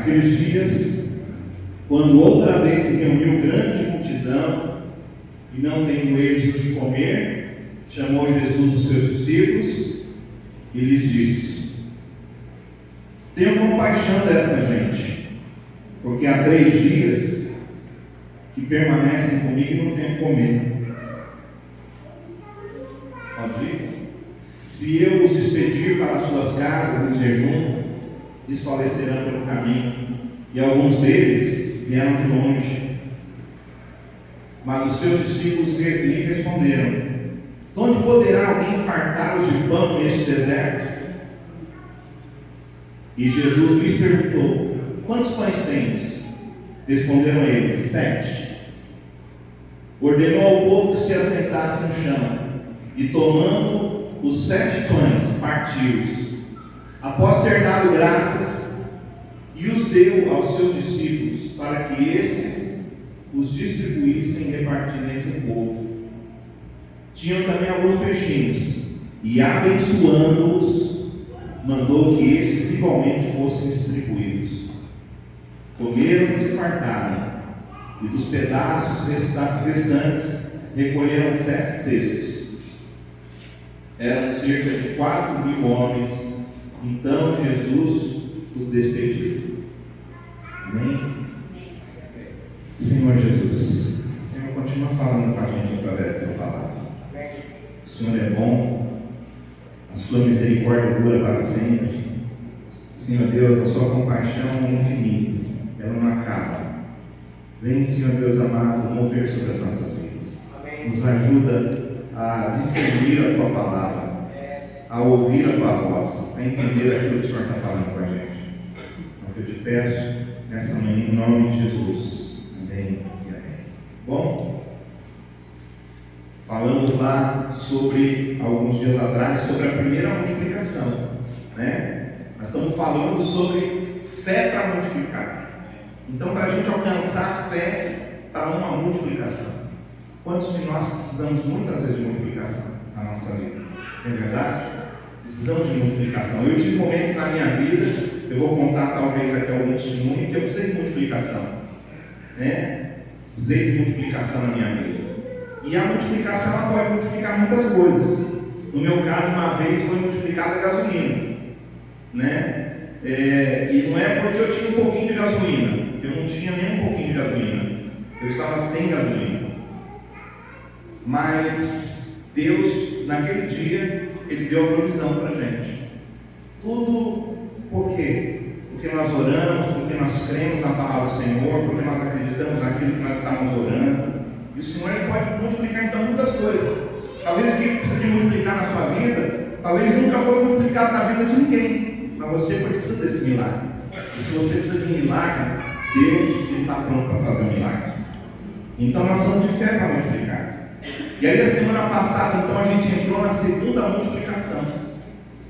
Naqueles dias, quando outra vez se reuniu grande multidão, e não tendo eles o que comer, chamou Jesus os seus discípulos e lhes disse: tenham compaixão desta gente, porque há 3 dias que permanecem comigo e não têm o que comer. Pode ir? Se eu os despedir para as suas casas em jejum, desfalecerão pelo caminho, e alguns deles vieram de longe. Mas os seus discípulos lhe responderam: de onde poderá alguém fartá-los de pão neste deserto? E Jesus lhes perguntou: quantos pães tens? Responderam eles: 7. Ordenou ao povo que se assentasse no chão, e tomando os 7 pães, partiu-os. Após ter dado graças, e os deu aos seus discípulos, para que estes os distribuíssem repartindo entre o povo. Tinham também alguns peixinhos, e abençoando-os, mandou que estes igualmente fossem distribuídos. Comeram e se fartaram, e dos pedaços restantes recolheram 7 cestos. Eram cerca de 4.000 homens. Então Jesus os despediu. Amém? Senhor Jesus, o Senhor continua falando com a gente através dessa palavra. O Senhor é bom, a sua misericórdia dura para sempre. Senhor Deus, a sua compaixão é infinita, ela não acaba. Vem, Senhor Deus amado, mover sobre as nossas vidas. Nos ajuda a discernir a tua palavra, a ouvir a tua voz, a entender aquilo que o Senhor está falando com a gente. É o que eu te peço nessa manhã, em nome de Jesus. Amém e amém. Bom, falamos lá sobre, alguns dias atrás, sobre a primeira multiplicação, né? Nós estamos falando sobre fé para multiplicar. Então, para a gente alcançar fé para uma multiplicação, quantos de nós precisamos muitas vezes de multiplicação na nossa vida? É verdade? Precisamos de multiplicação. Eu tive momentos na minha vida, eu vou contar talvez aqui algum testemunho, que eu precisei de multiplicação, né? Precisei de multiplicação na minha vida. E a multiplicação, ela pode multiplicar muitas coisas. No meu caso, uma vez foi multiplicada a gasolina, né? E não é porque eu tinha um pouquinho de gasolina, eu não tinha nem um pouquinho de gasolina, eu estava sem gasolina. Mas Deus, naquele dia, Ele deu a provisão para a gente. Tudo por quê? Porque nós oramos, porque nós cremos na palavra do Senhor, porque nós acreditamos naquilo que nós estamos orando. E o Senhor Ele pode multiplicar então muitas coisas. Talvez o que precisa de multiplicar na sua vida, talvez nunca foi multiplicado na vida de ninguém, mas você precisa desse milagre. E se você precisa de um milagre, Deus está pronto para fazer um milagre. Então nós precisamos de fé para multiplicar. E aí, a semana passada, então, a gente entrou na segunda multiplicação.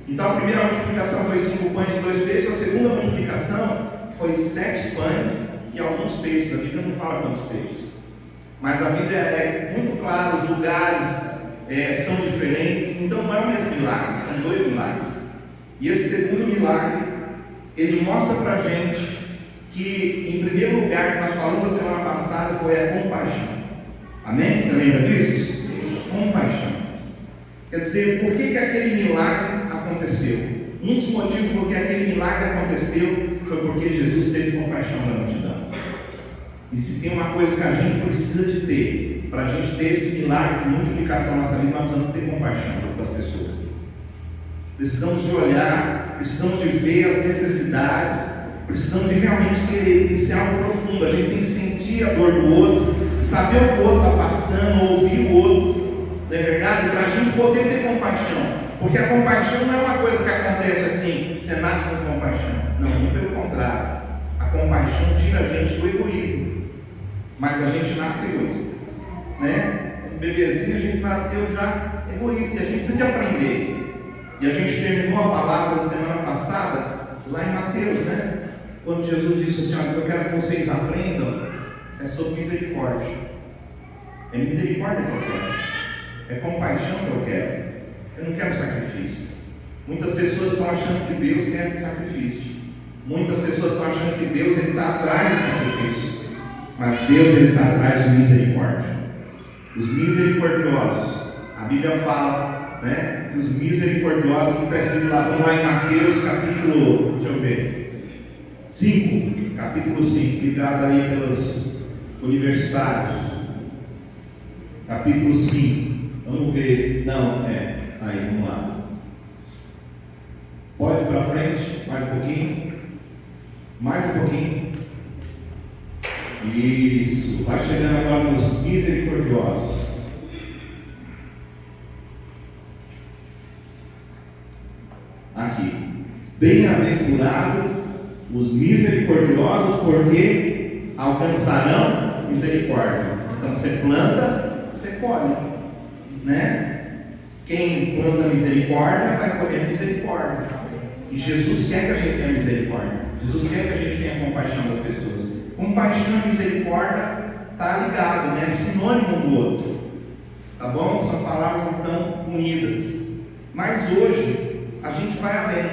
Então, a primeira multiplicação foi 5 pães e 2 peixes. A segunda multiplicação foi 7 pães e alguns peixes. A Bíblia não fala quantos peixes, mas a Bíblia é muito clara, os lugares são diferentes. Então, não é o mesmo milagre, são 2 milagres. E esse segundo milagre, ele mostra para a gente que, em primeiro lugar, que nós falamos a semana passada, foi a compaixão. Amém? Você lembra disso? Compaixão. Quer dizer, por que aquele milagre aconteceu? Um dos motivos por que aquele milagre aconteceu foi porque Jesus teve compaixão da multidão. E se tem uma coisa que a gente precisa de ter, para a gente ter esse milagre de multiplicação na nossa vida, nós precisamos ter compaixão das pessoas. Precisamos de olhar, precisamos de ver as necessidades, precisamos de realmente querer, tem que ser algo profundo. A gente tem que sentir a dor do outro, saber o que o outro está passando, ouvir o outro, não é verdade? Para a gente poder ter compaixão, porque a compaixão não é uma coisa que acontece assim, você nasce com compaixão, não, pelo contrário, a compaixão tira a gente do egoísmo, mas a gente nasce egoísta, né? Um bebezinho, a gente nasceu já egoísta, e a gente precisa de aprender, e a gente terminou a palavra da semana passada, lá em Mateus, né? Quando Jesus disse assim: olha, eu quero que vocês aprendam é sobre misericórdia. É misericórdia que eu quero, é compaixão que eu quero. Eu não quero sacrifício. Muitas pessoas estão achando que Deus quer sacrifício. Muitas pessoas estão achando que Deus está atrás de sacrifícios, mas Deus está atrás de misericórdia. Os misericordiosos, a Bíblia fala, né, que os misericordiosos, que está escrito lá, vamos lá em Mateus capítulo, deixa eu ver, 5, capítulo 5, obrigado aí pelos universitários, capítulo 5, vamos ver, não, aí, vamos lá, pode ir para frente, mais um pouquinho, isso, vai chegando agora nos misericordiosos. Aqui, bem-aventurado os misericordiosos, porque alcançarão misericórdia. Então você planta, você colhe, né? Quem planta misericórdia vai colher misericórdia. E Jesus quer que a gente tenha misericórdia. Jesus quer que a gente tenha compaixão das pessoas. Compaixão e misericórdia está ligado, né? É sinônimo do outro. Tá bom? São palavras que estão unidas. Mas hoje a gente vai além.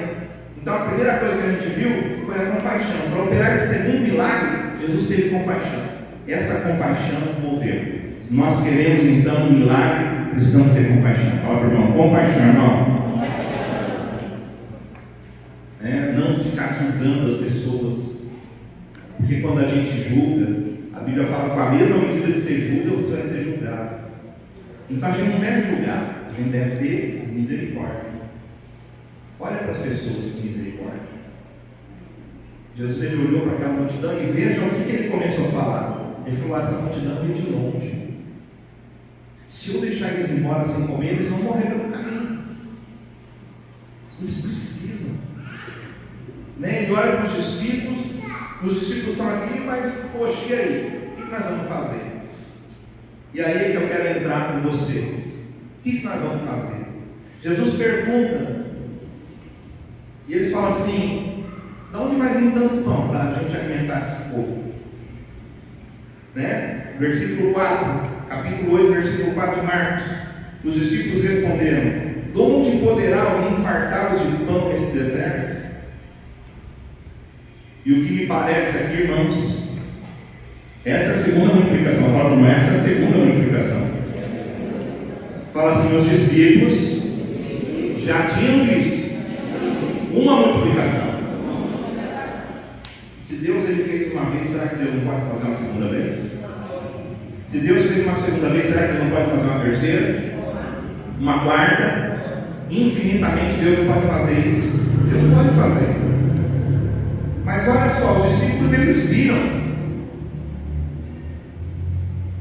Então a primeira coisa que a gente viu foi a compaixão. Para operar esse segundo milagre, Jesus teve compaixão. Essa compaixão moveu. Se nós queremos então um milagre, precisamos ter compaixão. Fala para o irmão, compaixão, irmão. Não ficar julgando as pessoas, porque quando a gente julga, a Bíblia fala que com a mesma medida que você julga, você vai ser julgado. Então a gente não deve julgar, a gente deve ter misericórdia. Olha para as pessoas com misericórdia. Jesus ele olhou para aquela multidão e veja o que ele começou a falar. Ele falou: essa multidão veio de longe. Se eu deixar eles embora sem comer, eles vão morrer pelo caminho. Eles precisam. Ele olha para os discípulos estão ali, mas poxa, e aí? O que nós vamos fazer? E aí é que eu quero entrar com você. O que nós vamos fazer? Jesus pergunta, e eles falam assim: de onde vai vir tanto pão para a gente alimentar esse povo? Versículo 4, capítulo 8, versículo 4 de Marcos. Os discípulos responderam: de onde poderá alguém fartá-los de pão nesse deserto? E o que me parece aqui, irmãos, essa é a segunda multiplicação. Fala para mim, essa é a segunda multiplicação. Fala assim: os discípulos já tinham visto uma multiplicação. Se Deus ele fez uma vez, será que Deus não pode fazer uma segunda vez? Se Deus fez uma segunda vez, será que Ele não pode fazer uma terceira? Uma quarta? Infinitamente Deus não pode fazer isso. Deus pode fazer. Mas olha só, os discípulos eles viram.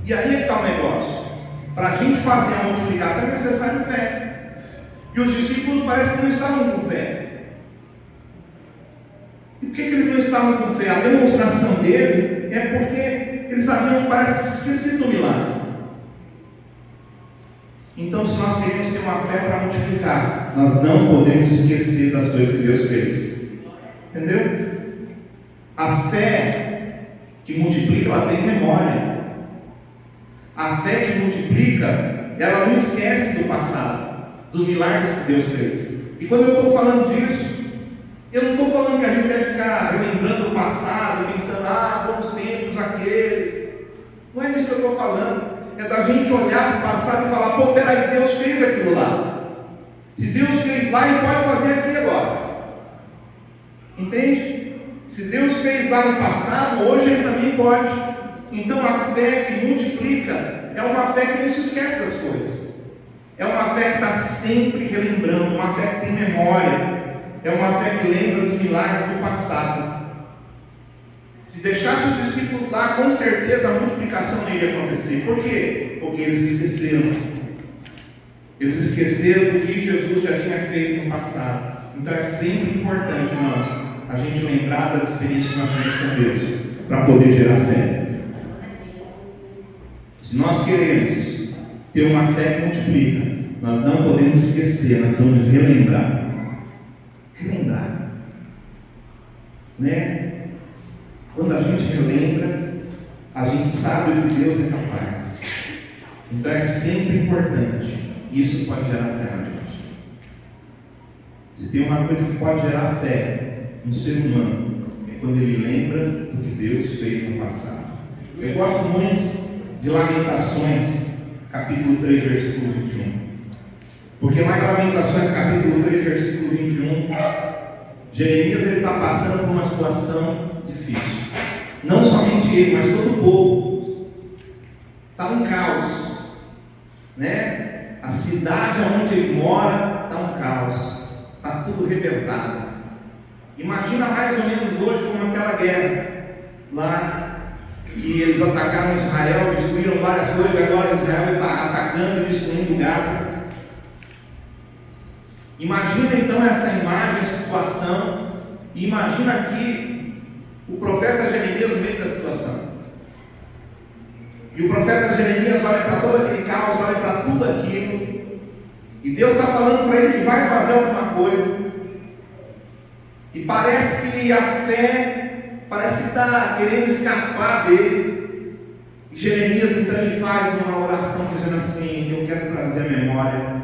E aí é que está o negócio. Para a gente fazer a multiplicação é necessário fé. E os discípulos parece que não estavam com fé. E por que eles não estavam com fé? A demonstração deles é porque eles haviam, parece, se esquecido do milagre. Então, se nós queremos ter uma fé para multiplicar, nós não podemos esquecer das coisas que Deus fez. Entendeu? A fé que multiplica, ela tem memória. A fé que multiplica, ela não esquece do passado, dos milagres que Deus fez. E quando eu estou falando disso, eu não estou falando que a gente deve ficar relembrando o passado, pensando: bons tempos aqueles. Não é disso que eu estou falando. É da gente olhar para o passado e falar: pô, peraí, Deus fez aquilo lá. Se Deus fez lá, Ele pode fazer aqui agora. Entende? Se Deus fez lá no passado, hoje Ele também pode. Então a fé que multiplica é uma fé que não se esquece das coisas. É uma fé que está sempre relembrando, uma fé que tem memória. É uma fé que lembra dos milagres do passado. Se deixasse os discípulos lá, com certeza a multiplicação não iria acontecer. Por quê? Porque eles esqueceram. Eles esqueceram do que Jesus já tinha feito no passado. Então é sempre importante, irmãos, a gente lembrar das experiências que nós temos com Deus, para poder gerar fé. Se nós queremos ter uma fé que multiplica, nós não podemos esquecer, nós precisamos relembrar. Quando a gente relembra, a gente sabe o que Deus é capaz. Então é sempre importante. Isso pode gerar fé na gente. Se tem uma coisa que pode gerar fé no ser humano, quando ele lembra do que Deus fez no passado. Eu gosto muito de Lamentações, capítulo 3, versículo 21. Porque lá em Lamentações, capítulo 3, versículo 21, Jeremias está passando por uma situação difícil. Não somente ele, mas todo o povo. Está um caos, né? A cidade onde ele mora está um caos. Está tudo rebentado. Imagina mais ou menos hoje como aquela guerra lá, que eles atacaram Israel, destruíram várias coisas, e agora Israel está atacando e destruindo Gaza. Imagina então essa imagem, essa situação, e imagina aqui o profeta Jeremias no meio da situação. E o profeta Jeremias olha para todo aquele caos, olha para tudo aquilo, e Deus está falando para ele que vai fazer alguma coisa, e parece que a fé, parece que está querendo escapar dele. E Jeremias então ele faz uma oração dizendo assim: eu quero trazer à memória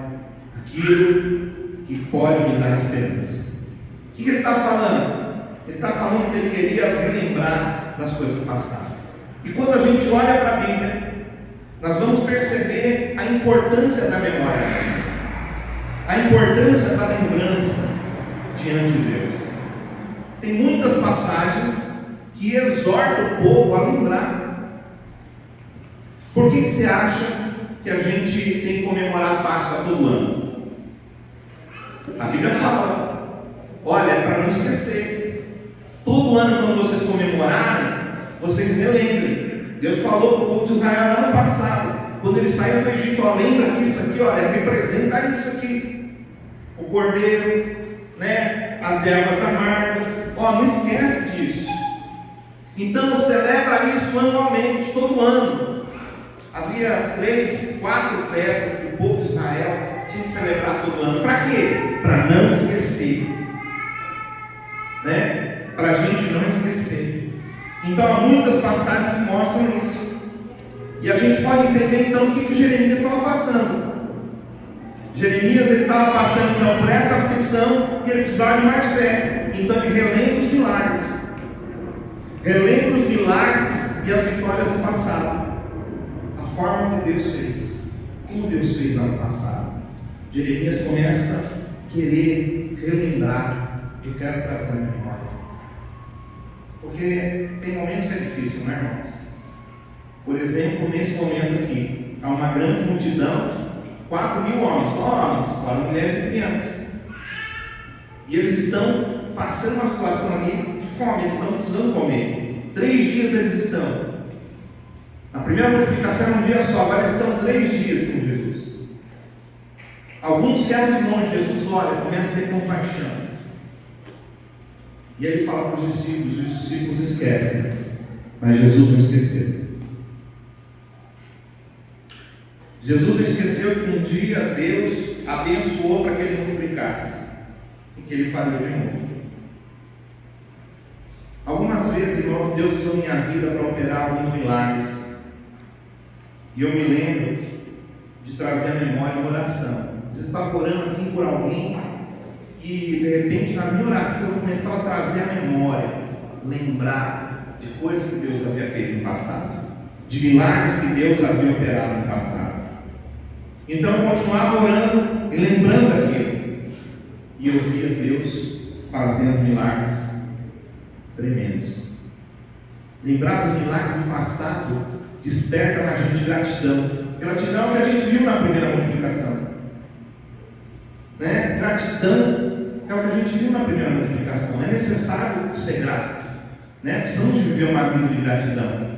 aquilo que pode me dar esperança. O que ele está falando? Ele está falando que ele queria relembrar das coisas do passado. E quando a gente olha para a Bíblia, nós vamos perceber a importância da memória, a importância da lembrança diante de Deus. Tem muitas passagens que exortam o povo a lembrar. Por que você acha que a gente tem que comemorar a Páscoa todo ano? A Bíblia fala: olha, é para não esquecer. Todo ano, quando vocês comemorarem, vocês me lembrem. Deus falou para o povo de Israel lá no passado, quando eles saíram do Egito: ó, lembra que isso aqui, olha, representa isso aqui, o cordeiro, né, as ervas amargas. Ó, não esquece disso. Então celebra isso anualmente, todo ano. Havia 3, 4 festas que o povo de Israel tinha que celebrar todo ano. Para quê? Para não esquecer, né? Para a gente não esquecer. Então há muitas passagens que mostram isso. E a gente pode entender então o que Jeremias estava passando. Jeremias ele estava passando então por essa aflição e ele precisava de mais fé. Então ele relembra os milagres. Relembra os milagres e as vitórias do passado. A forma que Deus fez. Como Deus fez lá no passado. Jeremias começa a querer relembrar. Eu quero trazer a memória. Porque tem momentos que é difícil, não é, irmãos? Por exemplo, nesse momento aqui, há uma grande multidão, 4.000 homens, só homens, fora mulheres e crianças. E eles estão passando uma situação ali de fome, eles estão precisando comer. 3 dias eles estão. Na primeira multiplicação era um dia só, agora eles estão 3 dias com Jesus. Alguns querem de longe, Jesus olha, começa a ter compaixão. E aí ele fala para os discípulos esquecem, mas Jesus não esqueceu. Jesus não esqueceu que um dia Deus abençoou para que ele multiplicasse, e que ele faria de novo. Algumas vezes, irmão, Deus usou minha vida para operar alguns milagres, e eu me lembro de trazer a memória uma oração. Você está orando assim por alguém, e de repente na minha oração eu começava a trazer a memória, lembrar de coisas que Deus havia feito no passado, de milagres que Deus havia operado no passado. Então eu continuava orando e lembrando aquilo, e eu via Deus fazendo milagres tremendos. Lembrar dos milagres do passado desperta na gente gratidão. Gratidão é o que a gente viu na primeira multiplicação, né? Gratidão é o que a gente viu na primeira multiplicação. É necessário ser grato, né? Precisamos viver uma vida de gratidão.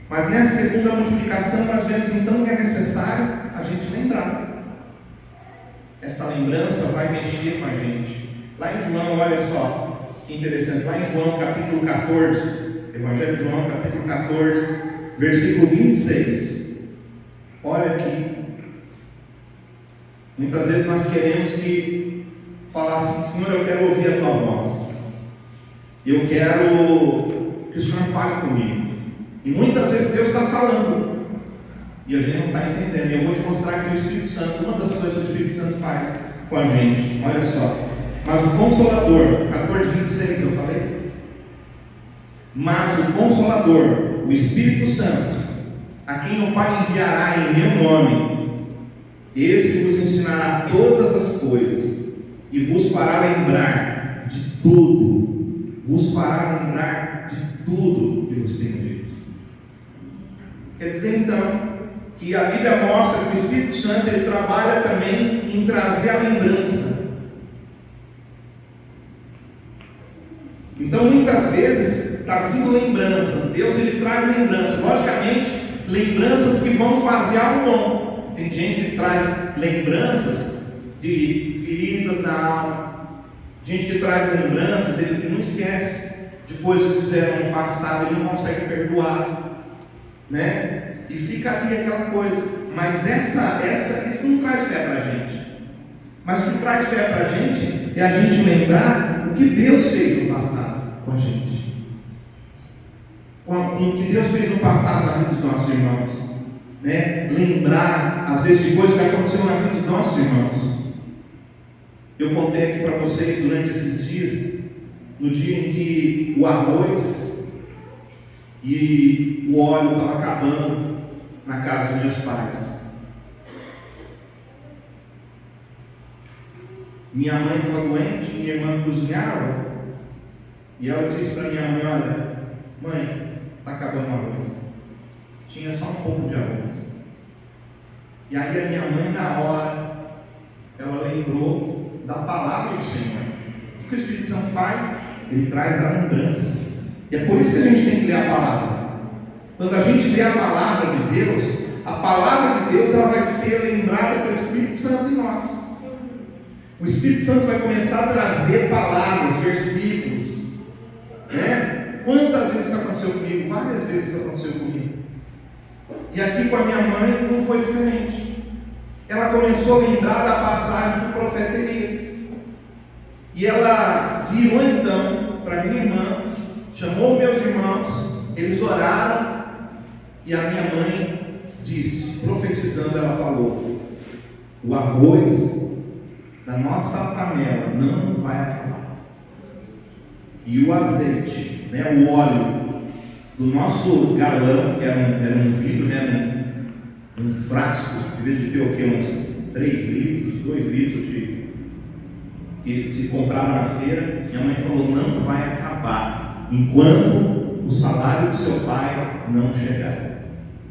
Mas nessa segunda multiplicação nós vemos então que é necessário a gente lembrar. Essa lembrança vai mexer com a gente. Lá em João, olha só que interessante, lá em João capítulo 14, Evangelho de João capítulo 14, versículo 26. Olha aqui. Muitas vezes nós queremos que falar assim: Senhor, eu quero ouvir a tua voz, eu quero que o Senhor fale comigo. E muitas vezes Deus está falando e a gente não está entendendo. Eu vou te mostrar aqui o Espírito Santo, uma das coisas que o Espírito Santo faz com a gente. Olha só. Mas o Consolador, 14:26, eu falei. Mas o Consolador, o Espírito Santo, a quem o Pai enviará em meu nome, esse vos ensinará todas as coisas e vos fará lembrar de tudo, que vos tenho dito. Quer dizer então que a Bíblia mostra que o Espírito Santo ele trabalha também em trazer a lembrança. Então muitas vezes está vindo lembranças, Deus ele traz lembranças, logicamente lembranças que vão fazer algo bom. Tem gente que traz lembranças de feridas na alma, gente que traz lembranças, ele não esquece de coisas que fizeram no passado, ele não consegue perdoar, né? E fica ali aquela coisa. Mas isso não traz fé para a gente. Mas o que traz fé para a gente é a gente lembrar o que Deus fez no passado com a gente, com o que Deus fez no passado na vida dos nossos irmãos, né? Lembrar às vezes de coisas que aconteceram na vida dos nossos irmãos. Eu contei aqui para vocês durante esses dias, no dia em que o arroz e o óleo estavam acabando na casa dos meus pais. Minha mãe estava doente, minha irmã cozinhava, e ela disse para minha mãe: olha, mãe, está acabando o arroz. Tinha só um pouco de arroz. E aí a minha mãe, na hora, ela lembrou da palavra do Senhor. O que o Espírito Santo faz? Ele traz a lembrança. E é por isso que a gente tem que ler a palavra. Quando a gente lê a palavra de Deus, a palavra de Deus ela vai ser lembrada pelo Espírito Santo em nós. O Espírito Santo vai começar a trazer palavras, versículos, né? Quantas vezes isso aconteceu comigo? Várias vezes isso aconteceu comigo. E aqui com a minha mãe não foi diferente. Ela começou a lembrar da passagem do profeta Elias. E ela virou então para minha irmã, chamou meus irmãos, eles oraram, e a minha mãe disse, profetizando, ela falou: o arroz da nossa panela não vai acabar, e o azeite, né, o óleo do nosso galão, que era um vidro, né, um frasco, em vez de ter o que, uns 3 litros, 2 litros que se comprava na feira, minha mãe falou: não vai acabar enquanto o salário do seu pai não chegar.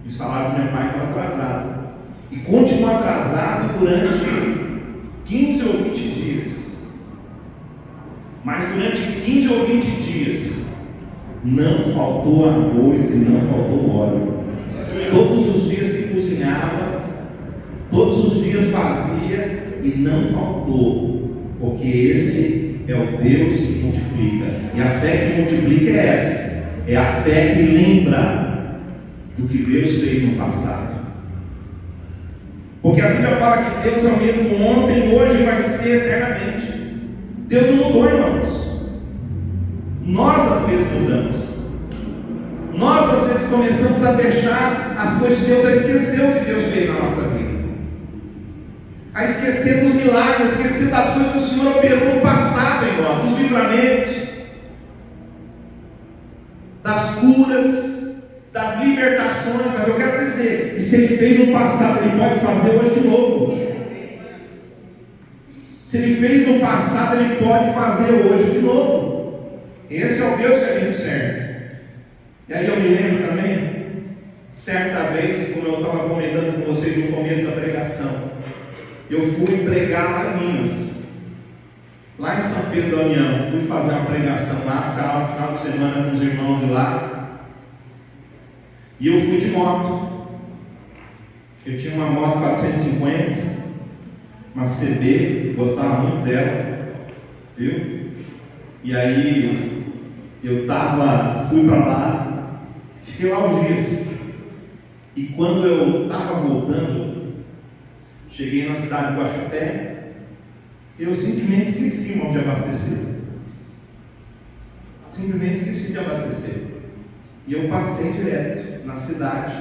E o salário do meu pai estava atrasado, e continuou atrasado durante 15 ou 20 dias. Mas durante 15 ou 20 dias não faltou arroz e não faltou óleo. Todos os dias se cozinhava, todos os dias fazia e não faltou, porque esse é o Deus que multiplica. E a fé que multiplica é essa, é a fé que lembra do que Deus fez no passado. Porque a Bíblia fala que Deus é o mesmo ontem, hoje e vai ser eternamente. Deus não mudou, irmãos. Nós às vezes mudamos. Nós às vezes começamos a deixar as coisas de Deus, a esquecer o que Deus fez na nossa vida, a esquecer dos milagres, a esquecer das coisas que o Senhor operou no passado em nós, dos livramentos, das curas, das libertações. Mas eu quero dizer que se Ele fez no passado, Ele pode fazer hoje de novo. Se Ele fez no passado, Ele pode fazer hoje de novo. Esse é o Deus que a gente serve. E aí eu me lembro também, certa vez, como eu estava comentando com vocês no começo da pregação, eu fui pregar lá em Minas, lá em São Pedro da União. Fui fazer uma pregação lá, ficar lá no final de semana com os irmãos de lá. E eu fui de moto. Eu tinha uma moto 450, uma CB, gostava muito dela, viu? E aí eu fui para lá, fiquei lá uns dias. E quando eu estava voltando, cheguei na cidade de Guaxupé, eu simplesmente esqueci, irmão, de abastecer. Simplesmente esqueci de abastecer. E eu passei direto na cidade.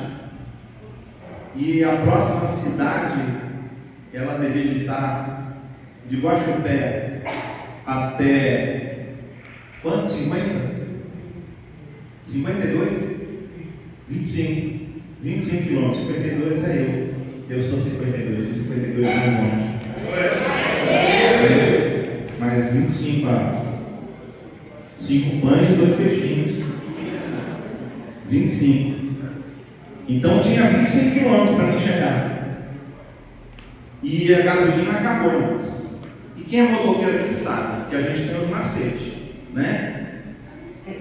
E a próxima cidade, ela deveria estar de Guaxupé até quanto? 50? 52? 25. 25 quilômetros. 52 é eu. Eu sou 52. Fiz 52 no monte. Mas 25 5 pães e 2 peixinhos. 25. Então tinha 25 quilômetros para mim chegar. E a gasolina acabou, irmãos. E quem é motoqueiro aqui sabe que a gente tem os macetes, né?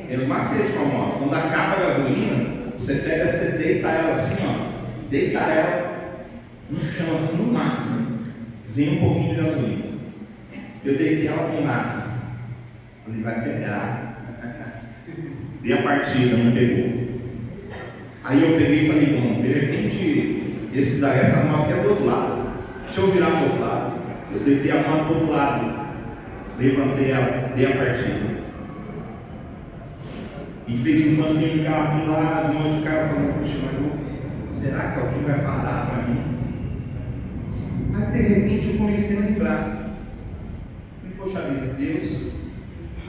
Tem os macetes com a moto. Quando acaba a gasolina, você pega, você deita ela assim, ó. Deita ela no chão, assim, no máximo. Vem um pouquinho de gasolina. Eu deitei ela com nada. Ele vai pegar. Dei a partida, não pegou. Aí eu peguei e falei, bom, de repente, essa moto aqui é do outro lado. Deixa eu virar para o outro lado. Eu deitei a moto do outro lado. Levantei ela, dei a partida. E de vez em quando vinha um carro de lá, vinha outro carro falando, puxa, mas será que alguém vai parar para mim? Mas de repente eu comecei a lembrar. Falei, poxa vida, Deus,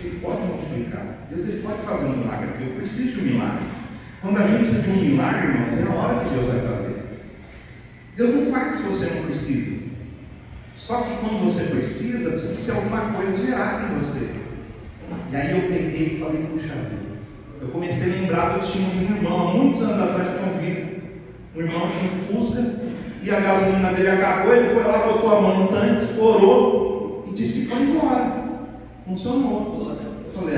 Ele pode multiplicar. Deus, Ele pode fazer um milagre aqui. Eu preciso de um milagre. Quando a gente precisa de um milagre, irmãos, é a hora que Deus vai fazer. Deus não faz se você não precisa. Só que quando você precisa ser alguma coisa gerada em você. E aí eu peguei e falei, puxa vida. Eu comecei a lembrar do testemunho de um irmão, há muitos anos atrás eu tinha ouvido. Um irmão tinha um Fusca, e a gasolina dele acabou, ele foi lá, botou a mão no tanque, orou, e disse que foi embora. Funcionou. Eu falei,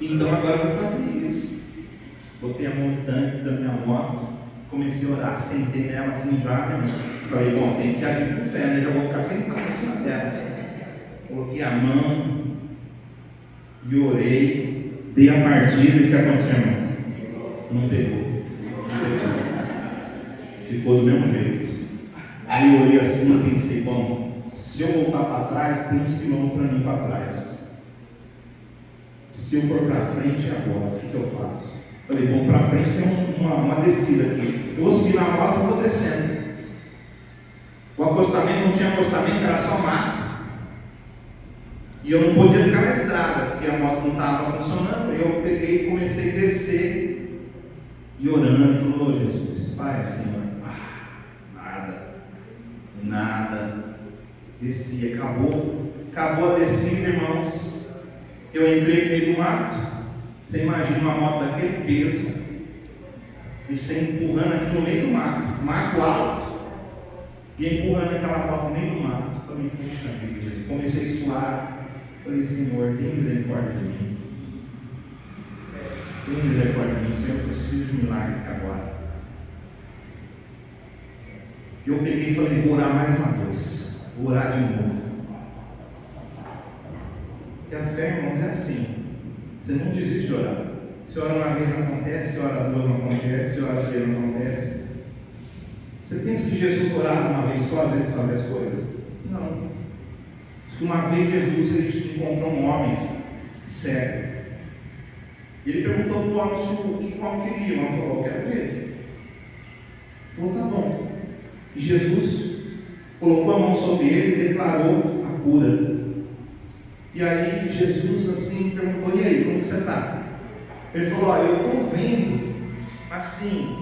então agora eu vou fazer isso. Botei a mão no tanque da minha moto, comecei a orar, sentei nela assim já, falei, bom, tem que agir com fé, né? Já vou ficar sentado em cima dela. Coloquei a mão e orei, dei a partida e o que aconteceu, irmãos? Não pegou. Ficou do mesmo jeito. Aí eu olhei assim e pensei, bom, se eu voltar para trás, tem uns quilômetros para mim para trás. Se eu for para frente, agora, o que eu faço? Falei, bom, para frente tem uma descida aqui. Eu vou subir na moto e vou descendo. O acostamento não tinha acostamento, era só mato. E eu não podia ficar na estrada, porque a moto não estava funcionando. Eu peguei e comecei a descer. E orando, falou, Jesus, Pai, Senhor. Nada. Desci, acabou a descida, irmãos. Eu entrei no meio do mato. Você imagina uma moto daquele peso e você empurrando aqui no meio do mato alto, e empurrando aquela moto no meio do mato. Falei, puxa vida, comecei a suar. Falei, Senhor, tem misericórdia de mim. Tem misericórdia de mim, Senhor, eu preciso de um milagre agora. Eu peguei e falei, vou orar mais uma vez, vou orar de novo. Porque a fé, irmãos, é assim. Você não desiste de orar. Se ora uma vez não acontece, se ora duas não acontece, se ora três não acontece. Você pensa que Jesus orava uma vez só, às vezes, para fazer as coisas? Não. Diz que uma vez Jesus ele encontrou um homem cego. E ele perguntou para o homem se o homem queria. O homem falou, eu quero ver. Ele falou, tá bom. E Jesus colocou a mão sobre ele e declarou a cura. E aí Jesus assim perguntou, e aí, como que você está? Ele falou, eu estou vendo assim,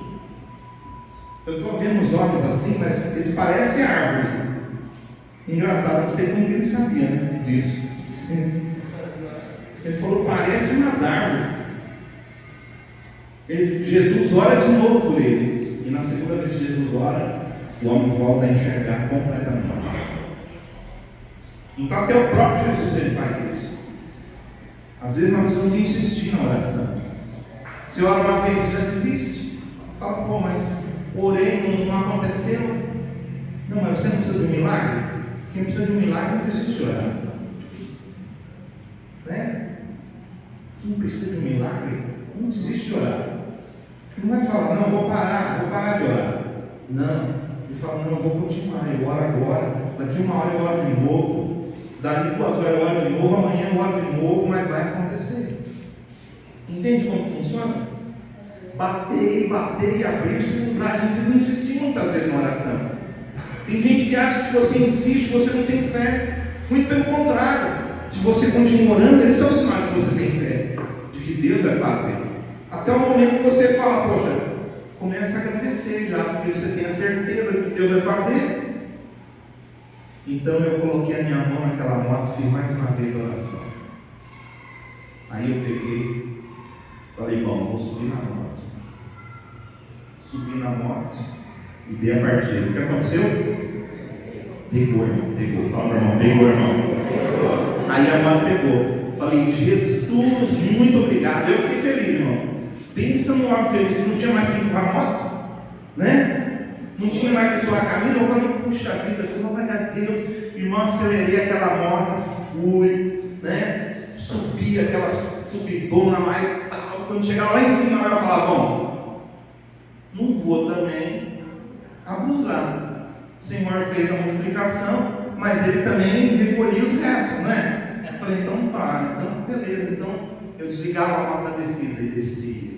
eu estou vendo os olhos assim, mas eles parecem árvore. Engraçado, não sei como que ele sabia, né, disso. Ele falou, parece umas árvores. Jesus ora de novo por ele. E na segunda vez que Jesus ora, o homem volta a enxergar completamente. Então até o próprio Jesus ele faz isso. Às vezes nós precisamos de insistir na oração. Se ora uma vez você já desiste. Fala, pô, mas orei, não aconteceu. Não, mas você não precisa de um milagre? Quem precisa de um milagre não precisa de orar. Né? Quem precisa de um milagre não desiste de orar. Não vai falar, não, vou parar de orar. Não, ele fala, não, eu vou continuar, eu oro agora, daqui uma hora eu oro de novo, dali 2 horas eu oro de novo, amanhã eu oro de novo, mas vai acontecer. Entende como funciona? Bater e abrir, se não usar, a gente não insistir muitas vezes na oração. Tem gente que acha que se você insiste, você não tem fé. Muito pelo contrário, se você continua orando, esse é o sinal que você tem fé, de que Deus vai fazer. Até o momento que você fala, poxa, começa a agradecer já, porque você tem a certeza do que Deus vai fazer. Então eu coloquei a minha mão naquela moto, fiz mais uma vez a oração. Aí eu peguei, falei, bom, vou subir na moto. Subi na moto e dei a partida. O que aconteceu? Pegou, irmão, pegou. Fala para o irmão, pegou, irmão. Aí a moto pegou. Falei, Jesus, muito obrigado. Eu fiquei feliz, irmão. Pensa no homem feliz, não tinha mais que empurrar a moto, né? Não tinha mais que suar a camisa. Eu falei, puxa vida, glória a Deus. Irmão, acelerei aquela moto, fui, né? Subi aquela subidona mais tal. Quando chegava lá em cima, eu ia falar, bom, não vou também abusar. O Senhor fez a multiplicação, mas Ele também recolhia os restos, né? Eu falei, então tá, então beleza. Então eu desligava a moto da descida e descia.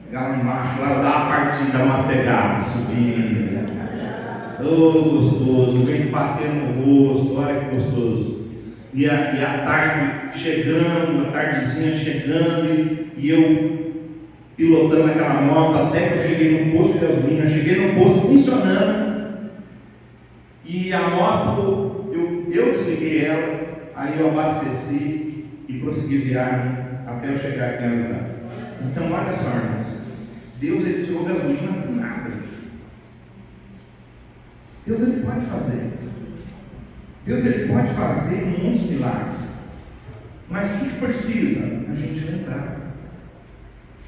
Pegava lá embaixo, lá dava a partida, a moto pegava, subia. Oh, gostoso, o vento batendo no rosto, olha que gostoso. E a tarde chegando, a tardezinha chegando, e eu pilotando aquela moto até que eu cheguei no posto de gasolina. Cheguei no posto funcionando, e a moto, eu desliguei ela, aí eu abasteci e prossegui viagem até eu chegar aqui em lugar. Então olha só, irmãos, Deus ele tirou gasolina do nada. Deus ele pode fazer. Deus ele pode fazer muitos milagres. Mas o que precisa? A gente lembrar.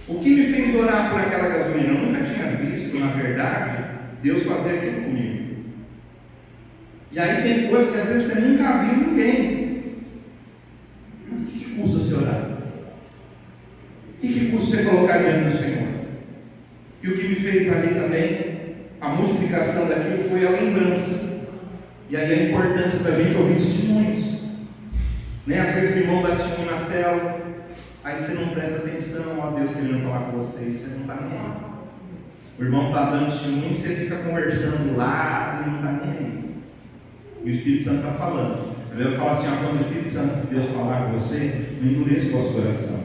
O que me fez orar por aquela gasolina? Eu nunca tinha visto, na verdade, Deus fazer aquilo comigo. E aí tem coisas que às vezes você nunca viu ninguém. Mas o que custa você orar? O que custa você colocar diante do Senhor? E o que me fez ali também, a multiplicação daquilo foi a lembrança. E aí a importância da gente ouvir testemunhos. Né? Às vezes o irmão dá testemunho na célula, aí você não presta atenção, ó Deus querendo falar com você, e você não está nem aí. O irmão está dando testemunho e você fica conversando lá e não está nem aí. E o Espírito Santo está falando. Eu falo assim, ó, quando o Espírito Santo de Deus falar com você, não endureça o vosso coração.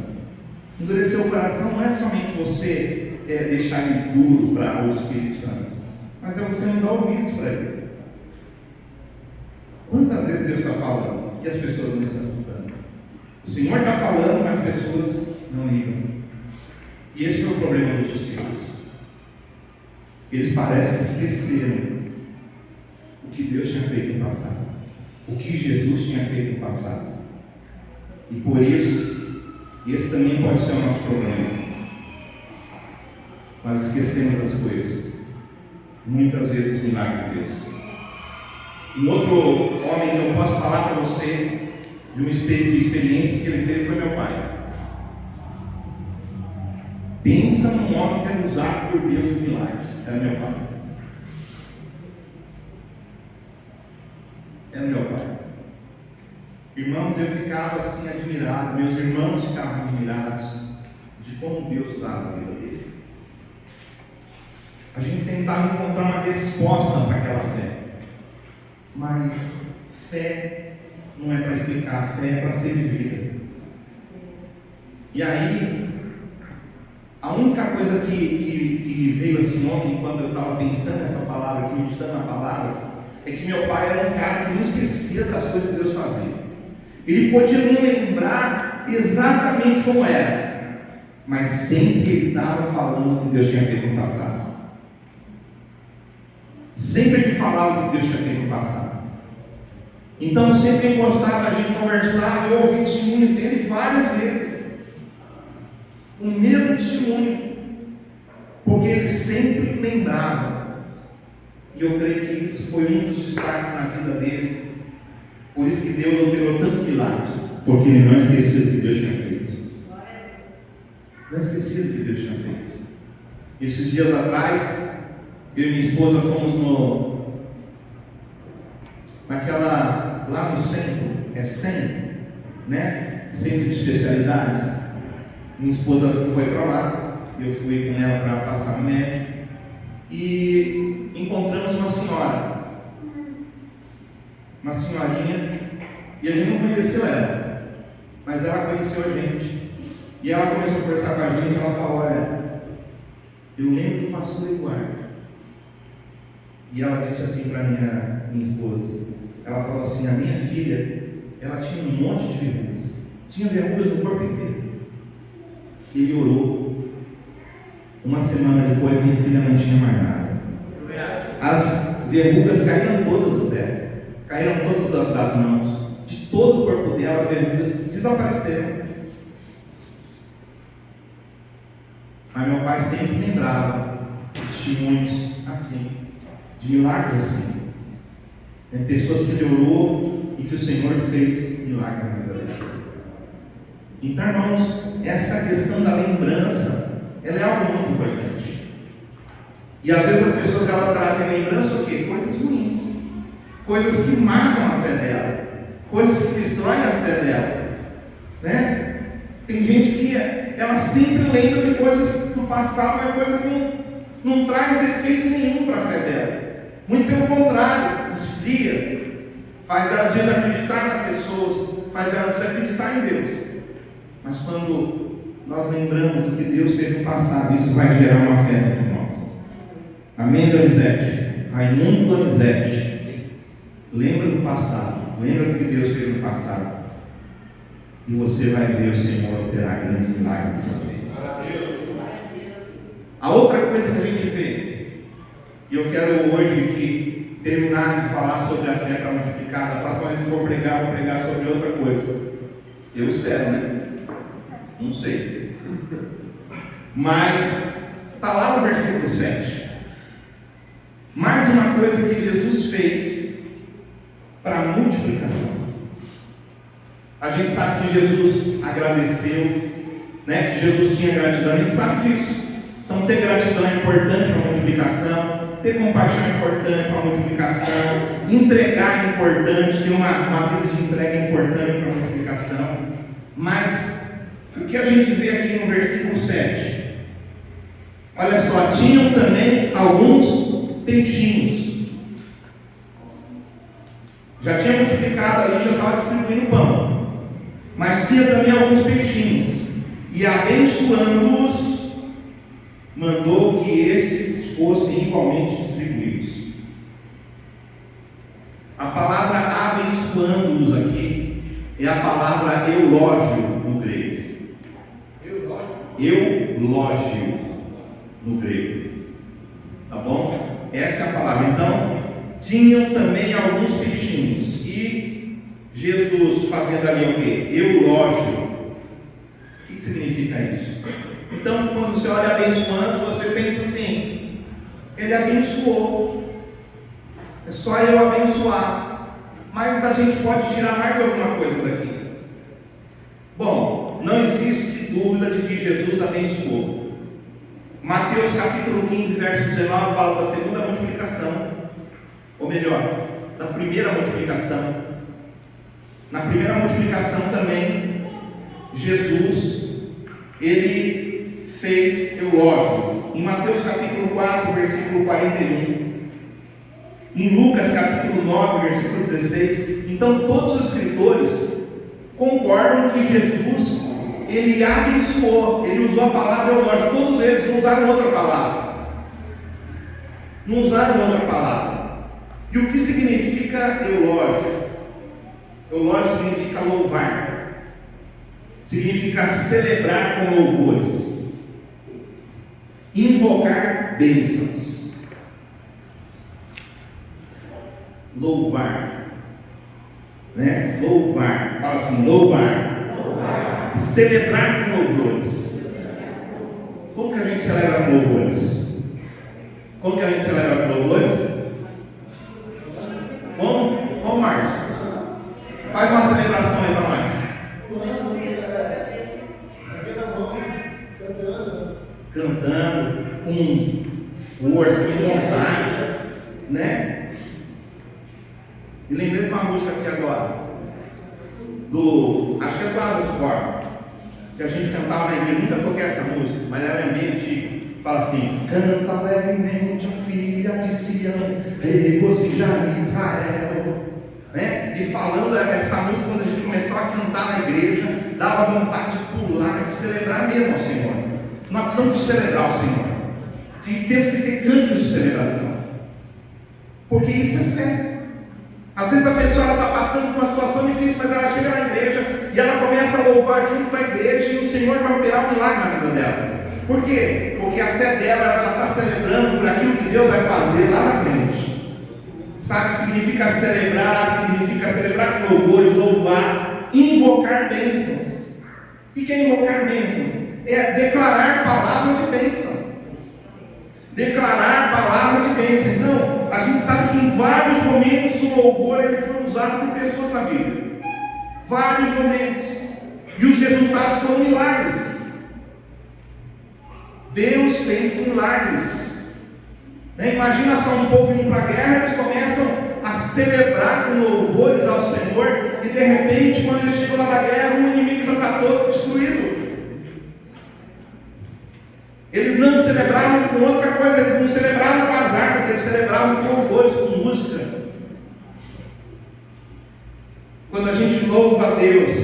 Endurecer o coração não é somente você deixar ele duro para o Espírito Santo, mas é você não dar ouvidos para ele. Quantas vezes Deus está falando e as pessoas não estão escutando? O Senhor está falando, mas as pessoas não ligam. E esse foi o problema dos discípulos. Eles parecem que esqueceram o que Deus tinha feito no passado, o que Jesus tinha feito no passado. E por isso, esse também pode ser o nosso problema. Nós esquecemos as coisas, muitas vezes, os milagres de Deus. Um outro homem que eu posso falar para você de uma experiência que ele teve foi meu pai. Pensa num homem que era usado por Deus em milagres. Era meu pai. Era meu pai. Irmãos, eu ficava assim admirado, meus irmãos ficavam admirados de como Deus usava a vida dele. A gente tentava encontrar uma resposta para aquela fé. Mas fé não é para explicar, fé é para ser vivida. E aí, a única coisa que veio assim ontem, quando eu estava pensando nessa palavra, aqui, meditando na palavra, é que meu pai era um cara que não esquecia das coisas que Deus fazia. Ele podia não lembrar exatamente como era, mas sempre ele estava falando o que Deus tinha feito no passado. Sempre ele falava o que Deus tinha feito no passado. Então sempre encostava, a gente conversava, eu ouvi testemunhos dele várias vezes. O mesmo testemunho. Porque ele sempre lembrava. E eu creio que isso foi um dos destaques na vida dele. Por isso que Deus operou tantos milagres. Porque ele não esquecia do que Deus tinha feito. Não esquecia do que Deus tinha feito. Esses dias atrás, eu e minha esposa fomos lá no centro, é 100, né? Centro de especialidades. Minha esposa foi para lá, eu fui com ela para passar no médico e encontramos uma senhorinha, e a gente não conheceu ela, mas ela conheceu a gente. E ela começou a conversar com a gente, ela falou, olha, eu lembro do pastor Eduardo. E ela disse assim para minha esposa, ela falou assim, a minha filha, ela tinha um monte de verrugas, tinha verrugas no corpo inteiro. Ele orou, uma semana depois minha filha não tinha mais nada. As verrugas caíram todas do pé, caíram todas das mãos, de todo o corpo dela as verrugas desapareceram. Mas meu pai sempre lembrava testemunhos assim, de milagres assim, pessoas que ele orou e que o Senhor fez milagres na vida delas. Então, irmãos, essa questão da lembrança, ela é algo muito importante. E às vezes as pessoas elas trazem lembrança o quê? Coisas ruins, coisas que matam a fé dela, coisas que destroem a fé dela, né? Tem gente que ela sempre lembra de coisas do passado, mas coisa que não traz efeito nenhum para a fé dela. Muito pelo contrário, esfria, faz ela desacreditar nas pessoas, faz ela desacreditar em Deus. Mas quando nós lembramos do que Deus fez no passado, isso vai gerar uma fé dentro de nós. Amém, Donizete? Raimundo Donizete, lembra do passado, lembra do que Deus fez no passado, e você vai ver o Senhor operar grandes milagres na sua vida. A outra coisa que a gente vê, e eu quero hoje aqui terminar de falar sobre a fé para multiplicar. Da próxima vez que eu vou pregar sobre outra coisa. Eu espero, né? Não sei. Mas está lá no versículo 7. Mais uma coisa que Jesus fez para a multiplicação. A gente sabe que Jesus agradeceu, né? Que Jesus tinha gratidão, a gente sabe disso. Então ter gratidão é importante para a multiplicação. Ter compaixão é importante para a multiplicação, entregar é importante, ter uma vida de entrega é importante para a multiplicação. Mas o que a gente vê aqui no versículo 7, olha só, tinham também alguns peixinhos. Já tinha multiplicado ali, já estava distribuindo pão, mas tinha também alguns peixinhos, e abençoando-os, mandou que estes fossem igualmente distribuídos. A palavra abençoando-os aqui é a palavra eulógio no grego. Eulógio no grego. Tá bom? Essa é a palavra. Então, tinham também alguns peixinhos. E Jesus fazendo ali o quê? Eulógio. O que significa isso? Então, quando você olha abençoando, você pensa assim: ele abençoou, é só eu abençoar. Mas a gente pode tirar mais alguma coisa daqui. Bom, não existe dúvida de que Jesus abençoou. Mateus capítulo 15, verso 19 fala da segunda multiplicação, ou melhor, da primeira multiplicação. Na primeira multiplicação também Jesus, ele fez eulógio. Em Mateus capítulo 4, versículo 41, em Lucas capítulo 9, versículo 16. Então todos os escritores concordam que Jesus, ele abençoou, ele usou a palavra eulógio. Todos eles não usaram outra palavra. Não usaram outra palavra. E o que significa eulógio? Eulógio significa louvar, significa celebrar com louvores, invocar bênçãos. Louvar, né? Louvar, fala assim, louvar. Celebrar com louvores. Como que a gente celebra com louvores? Como que a gente celebra com louvores? Como, Márcio? Faz uma celebração aí para nós. Cantando com força, com vontade, né? E lembrei de uma música aqui agora, acho que é do Asas Forma, que a gente cantava na igreja. Nunca toquei essa música, mas ela é bem antiga. Fala assim: canta alegremente a filha de Sião, regozija Israel, né? E falando essa música, quando a gente começava a cantar na igreja, dava vontade de pular, de celebrar mesmo ao Senhor. Nós precisamos de celebrar o Senhor. Temos que ter cânticos de celebração. Porque isso é fé. Às vezes a pessoa está passando por uma situação difícil, mas ela chega na igreja e ela começa a louvar junto com a igreja e o Senhor vai operar um milagre na vida dela. Por quê? Porque a fé dela ela já está celebrando por aquilo que Deus vai fazer lá na frente. Sabe, significa celebrar com louvores, louvar, invocar bênçãos. O que é invocar bênçãos? É declarar palavras de bênção. Declarar palavras de bênção. Então, a gente sabe que em vários momentos o louvor ele foi usado por pessoas na Bíblia. Vários momentos. E os resultados foram milagres. Deus fez milagres. Imagina só um povo indo para a guerra, eles começam a celebrar com louvores ao Senhor, e de repente, quando eles chegam lá na guerra, o inimigo já está todo destruído. Eles não celebravam com outra coisa, eles não celebravam com as armas, eles celebravam com louvores, com música. Quando a gente louva a Deus,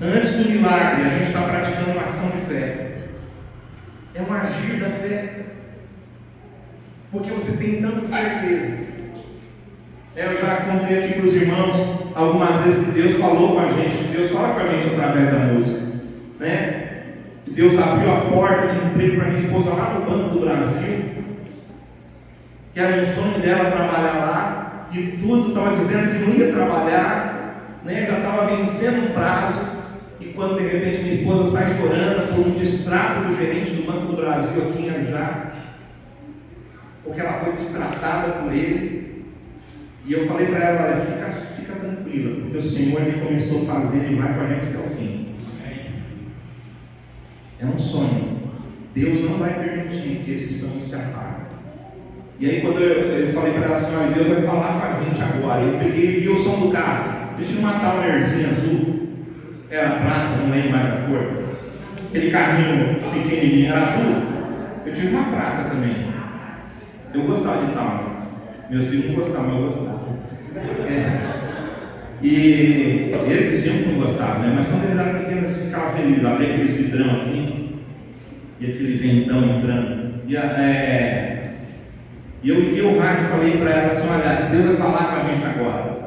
antes do milagre, a gente está praticando uma ação de fé. É um agir da fé. Porque você tem tanta certeza. Eu já contei aqui para os irmãos algumas vezes que Deus falou com a gente, que Deus fala com a gente através da música, né? Deus abriu a porta de emprego para minha esposa lá no Banco do Brasil, que era um sonho dela trabalhar lá, e tudo estava dizendo que não ia trabalhar, né? Já estava vencendo o prazo, e quando de repente minha esposa sai chorando por um distrato do gerente do Banco do Brasil aqui em Arujá, porque ela foi destratada por ele, e eu falei para ela: olha, fica tranquila, porque o Senhor ele começou a fazer, ele vai com a gente até o fim. É um sonho. Deus não vai permitir que esse sonho se apague. E aí quando eu falei para ela assim: olha, Deus vai falar com a gente agora. Eu peguei e liguei o som do carro. Deixa eu matar uma Townerzinha azul. Era prata, não lembro mais a cor. Aquele carrinho pequenininho era azul. Eu tive uma prata também. Eu gostava de Towner. Meus filhos não gostavam, mas eu gostava. E eles diziam que não gostavam, né? Mas quando eles eram pequenos, eles ficavam felizes. Abria aqueles vidrão assim, e aquele ventão entrando. E eu liguei o rádio e falei para ela assim: olha, Deus vai falar com a gente agora.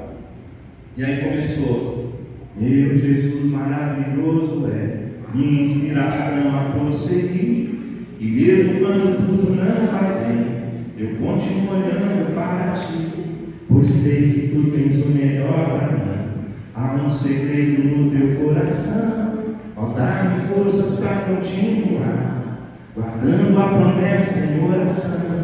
E aí começou: meu Jesus maravilhoso é minha inspiração a prosseguir, e mesmo quando tudo não vai bem, eu continuo olhando para ti, pois sei que tu tens o melhor para mim. Há um segredo no teu coração, ó, dá-me forças para continuar, guardando a promessa em oração.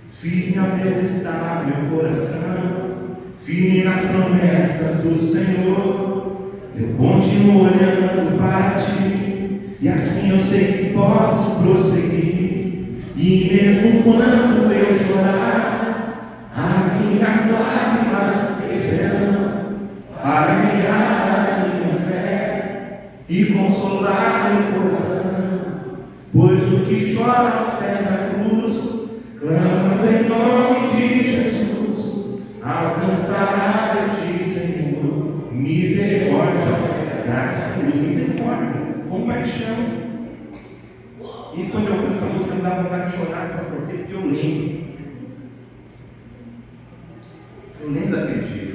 Firme a Deus está meu coração, firme nas promessas do Senhor. Eu continuo olhando para ti, e assim eu sei que posso prosseguir. E mesmo quando eu chorar, as minhas lágrimas crescerão para regar a minha fé e consolar meu coração. Pois o que chora aos pés da cruz, clamando em nome de Jesus, alcançará de ti, Senhor, misericórdia, graça, misericórdia, compaixão. E quando eu canto essa música, me dá vontade de chorar, sabe por quê? Porque eu lembro daquele dia.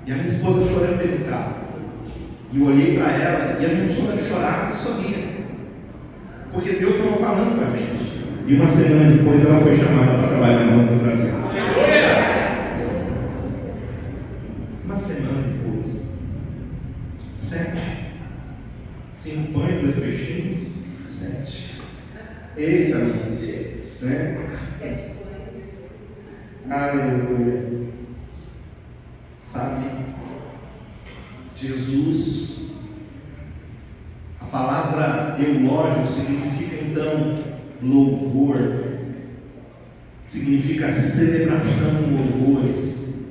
E a minha esposa chorando dentro do carro. E eu olhei para ela, e a gente chorava e sorria. Porque Deus estava falando com a gente. E uma semana depois ela foi chamada para trabalhar no Banco do Brasil. Uma semana depois, 7, 5 pães, 2 peixinhos, 7. Eita, né? Aleluia. Sabe, Jesus, a palavra eulógio significa então louvor, significa celebração com louvores,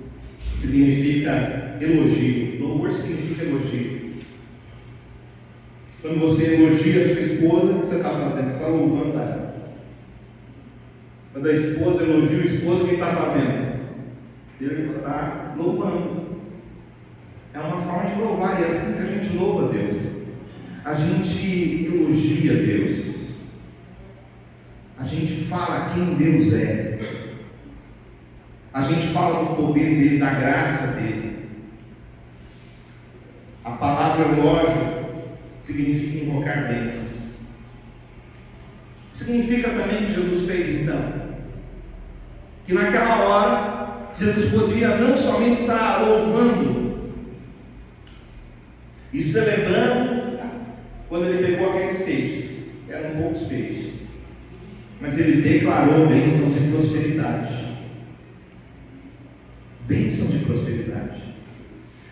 significa elogio. Louvor significa elogio. Quando você elogia a sua esposa, o que você está fazendo? Você está louvando ela. Quando a esposa elogia o esposo, o que está fazendo? Ele está louvando. É uma forma de louvar, e é assim que a gente louva a Deus. a gente elogia Deus, a gente fala quem Deus é, a gente fala do poder dele, da graça dele. A palavra elogio significa invocar bênçãos. Significa também que Jesus fez então, que naquela hora Jesus podia não somente estar louvando e celebrando quando ele pegou aqueles peixes, eram poucos peixes, mas ele declarou bênçãos de prosperidade. Bênçãos de prosperidade.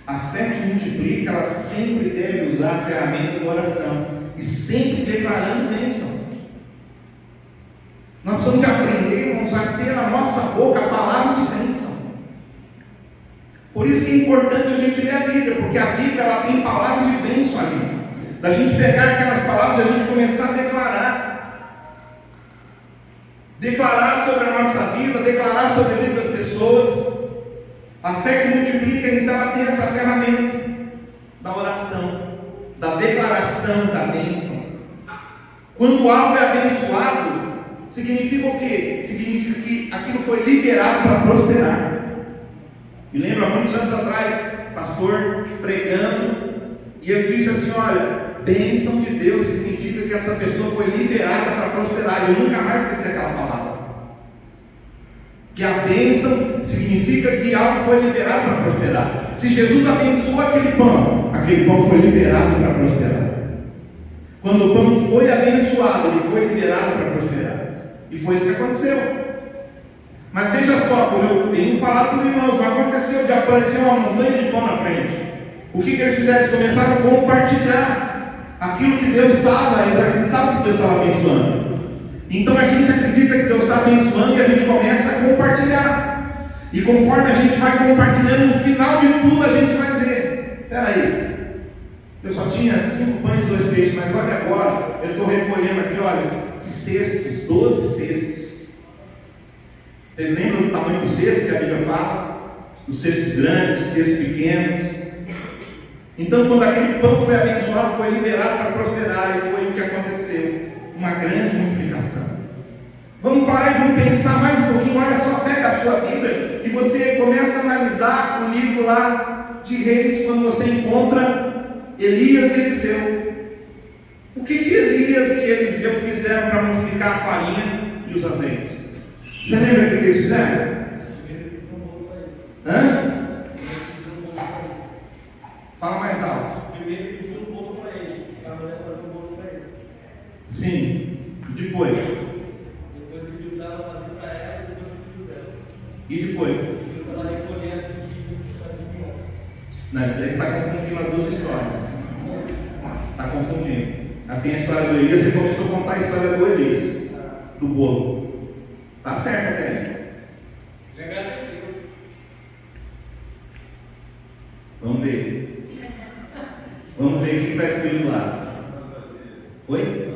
A fé que multiplica, ela sempre deve usar a ferramenta da oração e sempre declarando bênção. Nós precisamos de aprender, irmãos, a ter na nossa boca palavras de bênção. Por isso que é importante a gente ler a Bíblia, porque a Bíblia ela tem palavras de bênção ali. Da gente pegar aquelas palavras e a gente começar a declarar. Declarar sobre a nossa vida, declarar sobre a vida das pessoas. A fé que multiplica, então, ela tem essa ferramenta da oração, da declaração da bênção. Quando algo é abençoado, significa o quê? Significa que aquilo foi liberado para prosperar. Me lembro há muitos anos atrás, pastor pregando, e ele disse assim: olha, bênção de Deus significa que essa pessoa foi liberada para prosperar. Eu nunca mais esqueci aquela palavra. Que a bênção significa que algo foi liberado para prosperar. Se Jesus abençoou aquele pão foi liberado para prosperar. Quando o pão foi abençoado, ele foi liberado para prosperar. E foi isso que aconteceu. Mas veja só, como eu tenho falado para os irmãos, não aconteceu de aparecer uma montanha de pão na frente. O que eles fizeram? Eles começaram a compartilhar aquilo que Deus estava, eles acreditavam que Deus estava abençoando. Então a gente acredita que Deus está abençoando e a gente começa a compartilhar. E conforme a gente vai compartilhando, no final de tudo a gente vai ver: peraí, eu só tinha 5 pães e 2 peixes, mas olha agora, eu estou recolhendo aqui, olha, cestos, 12 cestos. Vocês lembram do tamanho dos cestos que a Bíblia fala? Dos cestos grandes, cestos pequenos. Então quando aquele pão foi abençoado, foi liberado para prosperar, e foi o que aconteceu. Uma grande multiplicação. Vamos parar e vamos pensar mais um pouquinho. Olha só, pega a sua Bíblia e você começa a analisar o livro lá de Reis, quando você encontra Elias e Eliseu. O que Elias e Eliseu fizeram para multiplicar a farinha e os azeites? Você lembra o que eles fizeram? Hã? Fala mais alto. Primeiro pediu um bolo para ele, para a mulher fazer um bolo para ele. Sim. Depois Pediu para ela fazer para ela, e depois pediu dela. E depois? Pediu para ela recolher a gente. Não, isso daí está confundindo as duas histórias. Está confundindo. Tem a história do Elias, você começou a contar a história do Elias, do bolo. Está certo até aí. Ele agradeceu. Vamos ver. Vamos ver o que está escrito lá. Oi?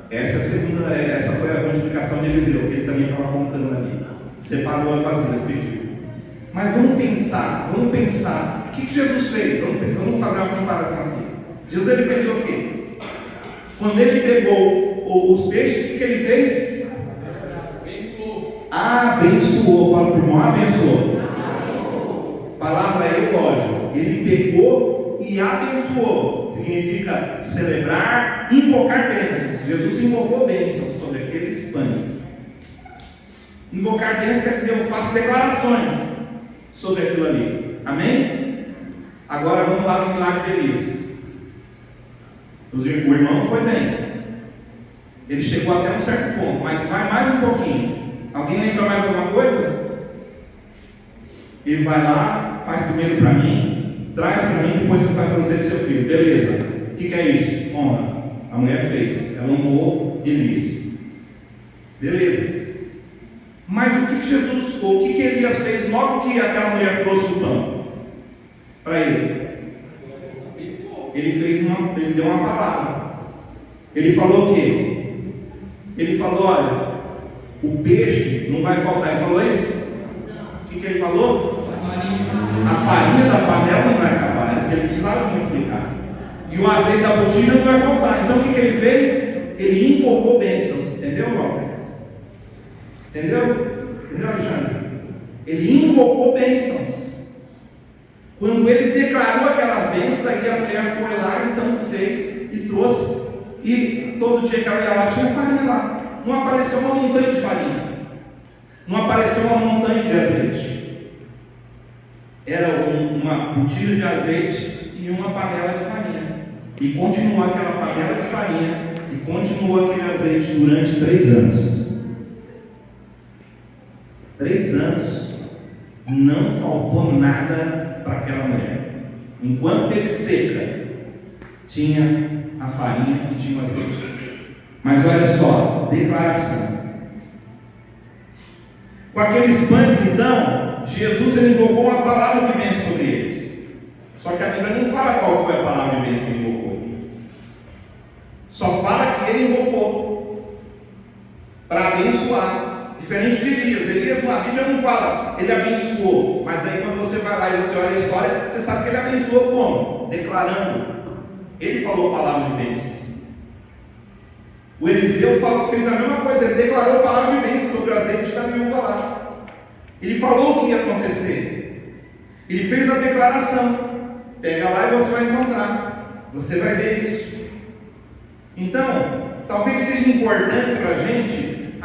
Essa é a segunda, essa foi a multiplicação de Eliseu, que ele também estava contando ali. Separou as vasilhas, pediu. Mas vamos pensar. O que Jesus fez? Vamos fazer uma comparação aqui. Jesus ele fez o quê? Quando ele pegou os peixes, o que ele fez? Abençoou. Fala para o irmão, abençoou. Palavra eulógio. Ele pegou e abençoou. Significa celebrar, invocar bênçãos. Jesus invocou bênçãos sobre aqueles pães. Invocar bênçãos quer dizer, eu faço declarações sobre aquilo ali. Amém? Agora vamos lá no milagre de Elias. O irmão foi bem. Ele chegou até um certo ponto, mas vai mais um pouquinho. Alguém lembra mais alguma coisa? Ele vai lá, faz primeiro para mim, traz para mim, depois você faz para você e seu filho. Beleza. O que é isso? Honra. A mulher fez. Ela honrou Elias. Beleza. Mas o que Jesus, ou o que Elias fez logo que aquela mulher trouxe o pão para ele? Ele deu uma palavra. Ele falou o quê? Ele falou: olha, o peixe não vai faltar. Ele falou isso? O que ele falou? A farinha da panela não vai acabar. É porque ele precisava multiplicar. E o azeite da botija não vai faltar. Então o que ele fez? Ele invocou bênçãos. Entendeu, Walter? Entendeu? Entendeu, Alexandre? Ele invocou bênçãos. Quando ele declarou aquelas bênçãos, aí a mulher foi lá, então fez e trouxe. E todo dia que ela ia lá, tinha farinha lá. Não apareceu uma montanha de farinha. Não apareceu uma montanha de azeite. Era uma botija de azeite e uma panela de farinha. E continuou aquela panela de farinha e continuou aquele azeite durante 3 anos. 3 anos. Não faltou nada para aquela mulher. Enquanto teve seca, tinha a farinha e tinha o azeite. Mas olha só, declaração. Com aqueles pães, então, Jesus ele invocou uma palavra de bênção sobre eles. Só que a Bíblia não fala qual foi a palavra de bênção que ele invocou. Só fala que ele invocou para abençoar. Diferente de Elias. Elias na Bíblia não fala, ele abençoou. Mas aí quando você vai lá e você olha a história, você sabe que ele abençoou como? Declarando. Ele falou palavra de bênçãos. O Eliseu fez a mesma coisa, ele declarou palavra de bênção sobre o azeite da viúva lá. Ele falou o que ia acontecer. Ele fez a declaração. Pega lá e você vai encontrar. Você vai ver isso. Então, talvez seja importante para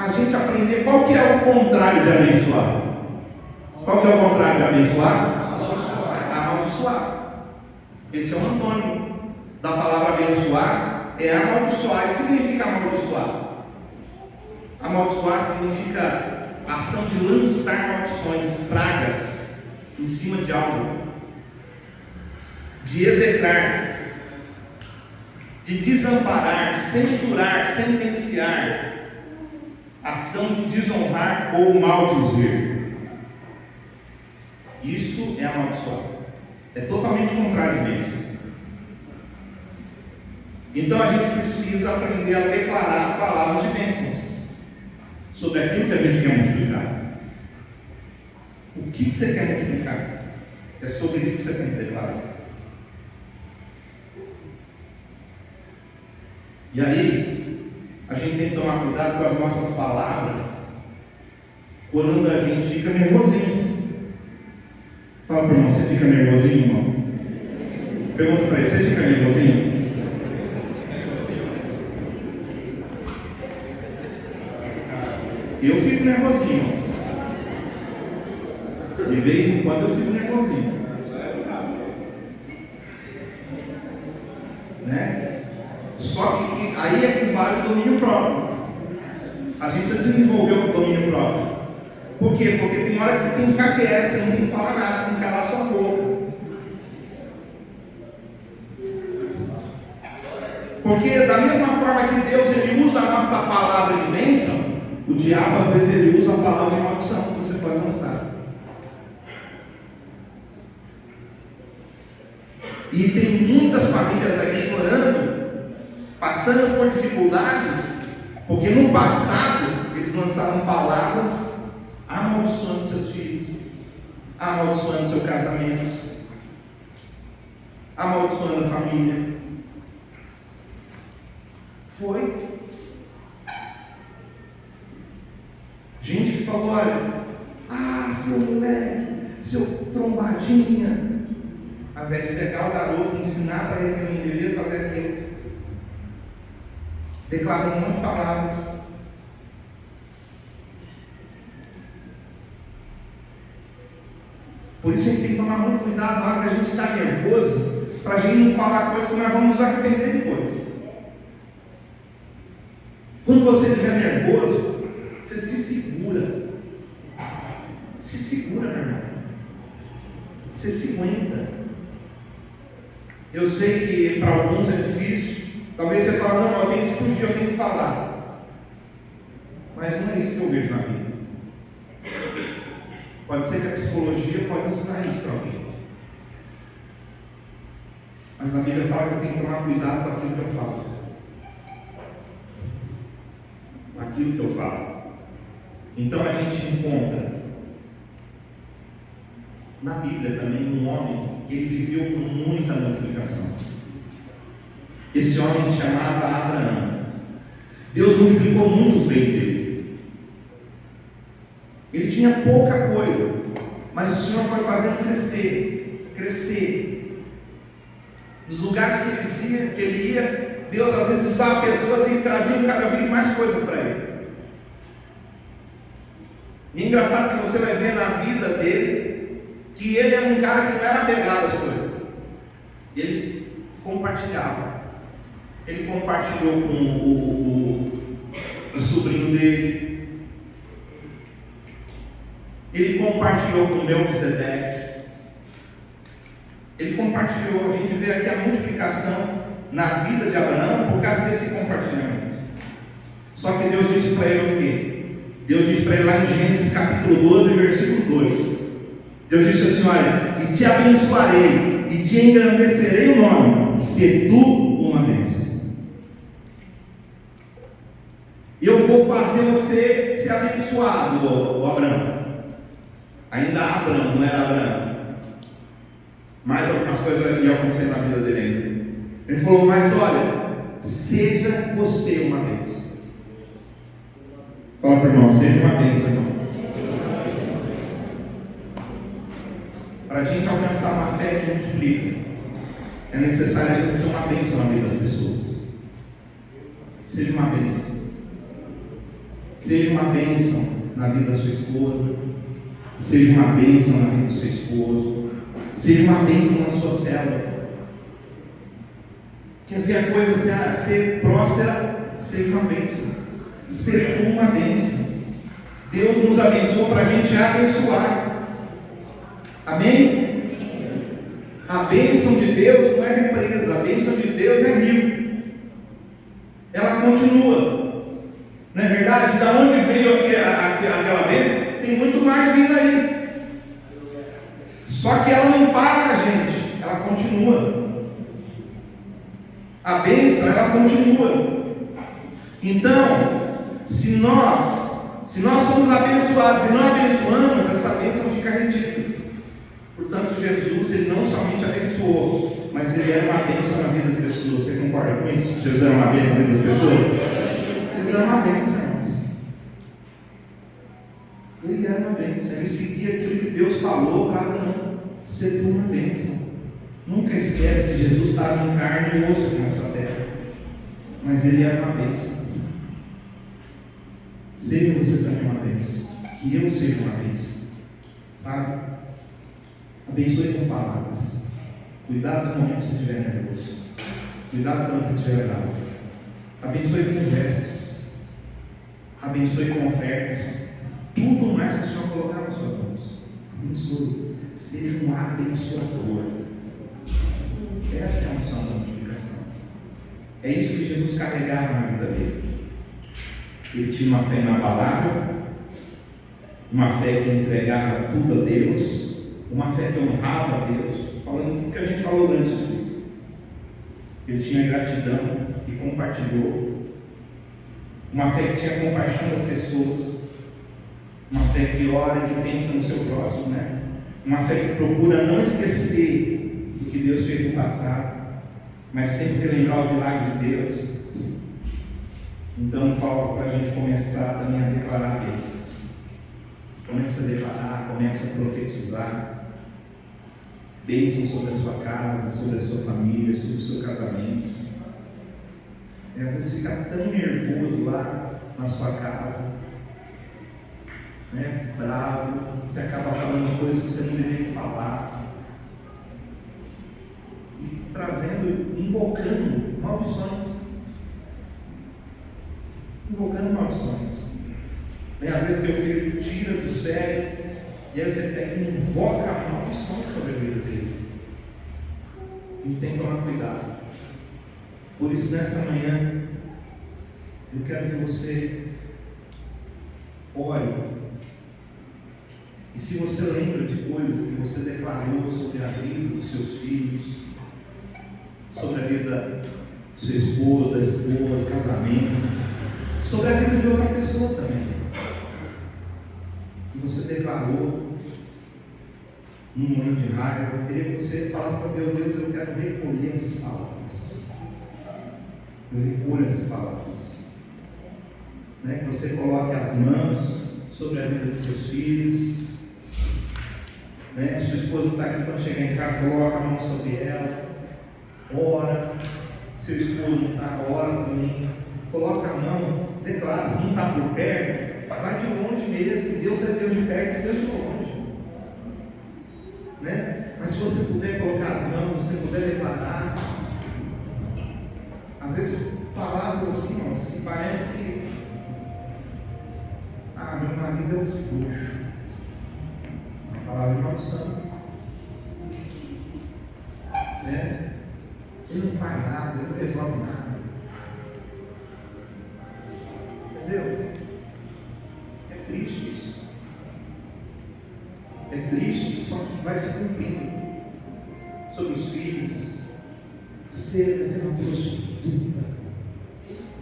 a gente aprender qual que é o contrário de abençoar. Qual que é o contrário de abençoar? Amaldiçoar. Esse é o antônimo da palavra abençoar, é amaldiçoar. O que significa amaldiçoar? Amaldiçoar significa ação de lançar maldições, pragas em cima de algo, de execrar, de desamparar, de censurar, sentenciar, ação de desonrar ou maldizer. Isso é amaldiçoar. É totalmente contrário de bênção. Então a gente precisa aprender a declarar palavras de bênçãos sobre aquilo que a gente quer multiplicar. O que você quer multiplicar? É sobre isso que você tem que declarar. E aí, a gente tem que tomar cuidado com as nossas palavras quando a gente fica nervosinho. Fala para o irmão, você fica nervosinho, irmão? Pergunta para ele, você fica nervosinho? Eu fico nervosinho, irmãos. De vez em quando eu fico nervosinho. Né? Só que aí é que vale o domínio próprio. A gente precisa desenvolver o domínio próprio. Por quê? Porque tem hora que você tem que ficar quieto, você não tem que falar nada, você tem que calar sua boca. Porque da mesma forma que Deus ele usa a nossa palavra de bênção, o diabo às vezes ele usa a palavra de maldição que você pode lançar. E tem muitas famílias aí chorando, passando por dificuldades, porque no passado eles lançaram palavras amaldiçoando seus filhos, amaldiçoando seu casamento, amaldiçoando a família. Foi gente que falou: olha, seu moleque, seu trombadinha, ao invés de pegar o garoto e ensinar para ele que ele não deveria fazer aquilo, declarou um monte de palavras. Por isso a gente tem que tomar muito cuidado na hora que a gente está nervoso, para a gente não falar coisas que nós vamos nos arrepender depois. Quando você estiver nervoso, você se segura. Se segura, meu irmão. Você se aguenta. Eu sei que para alguns é difícil. Talvez você fale: não, eu tenho que explodir, eu tenho que falar. Mas não é isso que eu vejo na Bíblia. Pode ser que a psicologia pode ensinar isso para alguém. Mas a Bíblia fala que eu tenho que tomar cuidado com aquilo que eu falo. Aquilo que eu falo. Então a gente encontra na Bíblia também um homem que ele viveu com muita multiplicação. Esse homem se chamava Abraão. Deus multiplicou muito os bens dele. Ele tinha pouca coisa, mas o Senhor foi fazendo crescer. Nos lugares que ele ia, Deus às vezes usava pessoas e trazia cada vez mais coisas para ele. E é engraçado que você vai ver na vida dele que ele era um cara que não era apegado às coisas. Ele compartilhava. Ele compartilhou com o sobrinho dele. Ele compartilhou com Melquisedeque. Ele compartilhou. A gente vê aqui a multiplicação na vida de Abraão por causa desse compartilhamento. Só que Deus disse para ele o quê? Deus disse para ele lá em Gênesis capítulo 12, versículo 2. Deus disse assim: olha, e te abençoarei, e te engrandecerei o nome, se tu uma bênção. Eu vou fazer você ser abençoado, ó Abraão. Ainda Abraão, não era Abraão. Mas algumas coisas iam acontecer na vida dele ainda. Ele falou: mas olha, seja você uma bênção. Fala para o irmão, seja uma bênção, irmão. Para a gente alcançar uma fé que multiplica, é necessário a gente ser uma bênção na vida das pessoas. Seja uma bênção. Seja uma bênção na vida da sua esposa. Seja uma bênção na vida do seu esposo. Seja uma bênção na sua célula. Quer ver a coisa ser próspera? Seja uma bênção. Ser tu uma bênção. Deus nos abençoou para a gente abençoar. Amém? A bênção de Deus não é represa. A bênção de Deus é rio. Ela continua. Não é verdade? Da onde veio aquela bênção? Tem muito mais vindo aí. Só que ela não para na gente. Ela continua. A bênção, ela continua. Então, se nós somos abençoados e não abençoamos, essa bênção fica retida. Portanto, Jesus, ele não somente abençoou, mas ele era uma bênção na vida das pessoas. Você concorda com isso? Jesus era uma bênção na vida das pessoas? Jesus era uma bênção, irmãos. Ele era uma bênção. Ele seguia aquilo que Deus falou para Abraão. Ser tu uma bênção. Nunca esquece que Jesus estava em carne e osso nessa terra. Mas ele era uma bênção. Seja você também uma bênção. Que eu seja uma bênção. Sabe? Abençoe com palavras. Cuidado no momento que você estiver nervoso. Cuidado quando você estiver bravo. Abençoe com gestos. Abençoe com ofertas. Tudo mais que o Senhor colocar nas suas mãos. Abençoe. Seja um abençoador. Essa é a unção da multiplicação. É isso que Jesus carregava na vida dele. Ele tinha uma fé inabalável, uma fé que entregava tudo a Deus, uma fé que honrava a Deus, falando tudo que a gente falou antes disso. Ele tinha gratidão e compartilhou, uma fé que tinha compaixão das pessoas, uma fé que ora e que pensa no seu próximo, né? Uma fé que procura não esquecer do que Deus fez no passado, mas sempre relembrar os milagres de Deus. Então falta para a gente começar também a declarar bênçãos. Comece a declarar, comece a profetizar bênçãos sobre a sua casa, sobre a sua família, sobre o seu casamento. E às vezes fica tão nervoso lá na sua casa, né? Bravo, você acaba falando coisas que você não deveria falar. E trazendo, invocando maldições. Invocando maldições. E às vezes teu filho tira do sério, e aí você pega e invoca maldições sobre a vida dele. E tem que tomar cuidado. Por isso, nessa manhã, eu quero que você ore. E se você lembra de coisas que você declarou sobre a vida dos seus filhos, sobre a vida do seu esposo, da esposa, casamento, sobre a vida de outra pessoa também, que você declarou num momento de raiva, eu queria que você falasse para Deus: Deus, eu quero recolher essas palavras. Eu recolho essas palavras. Né? Que você coloque as mãos sobre a vida de seus filhos. Né? Sua esposa está aqui, quando chegar em casa, coloca a mão sobre ela. Ora. Seu esposo não está, ora também. Coloca a mão, declara, se não está por perto, vai de longe mesmo, que Deus é Deus de perto e Deus de longe. Né? Mas se você puder colocar as mãos, se você puder declarar, às vezes palavras assim, irmãos, que parece que meu marido é um frouxo. Uma palavra de maldição. Né? Ele não faz nada, ele não resolve nada. Entendeu? É triste isso. É triste, só que vai se cumprindo. Sobre os filhos. Você é uma prostituta.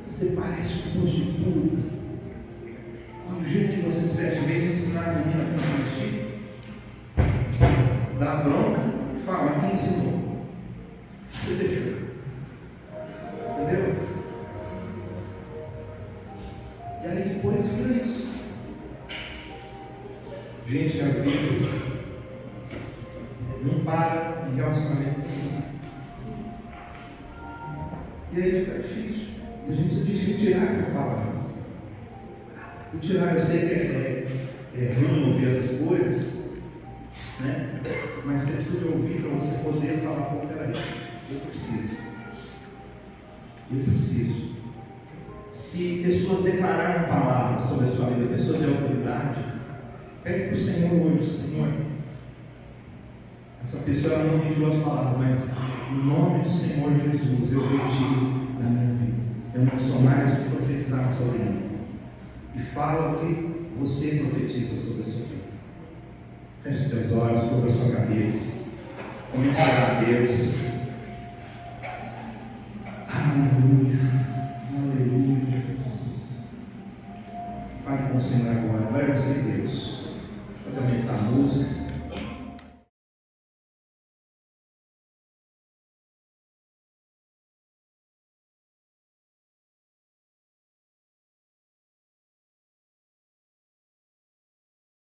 Você parece uma prostituta. Olha o jeito que você se veste, mesmo ensinar a menina como se vestir. Dá bronca e fala, quem ensinou? Você deixou. Entendeu? E aí depois vira isso. Gente que às vezes não para em relacionamento nenhum. E aí fica difícil. E a gente precisa retirar essas palavras. Retirar, eu sei que é ruim ouvir essas coisas, né? Mas você precisa de ouvir para você poder falar, pô, peraí, eu preciso. Se pessoas declararam palavras sobre a sua vida, pessoas de autoridade, pede para o Senhor hoje, Senhor. Essa pessoa ela não pediu as palavras, mas no nome do Senhor Jesus eu retiro da minha vida. Eu não sou mais o que profetizava sobre mim. E fala o que você profetiza sobre a sua vida. Feche os teus olhos, cubra a sua cabeça. Comece a orar a Deus. Aleluia. Aleluia, Jesus. Fale com o Senhor agora. Vai você, Deus.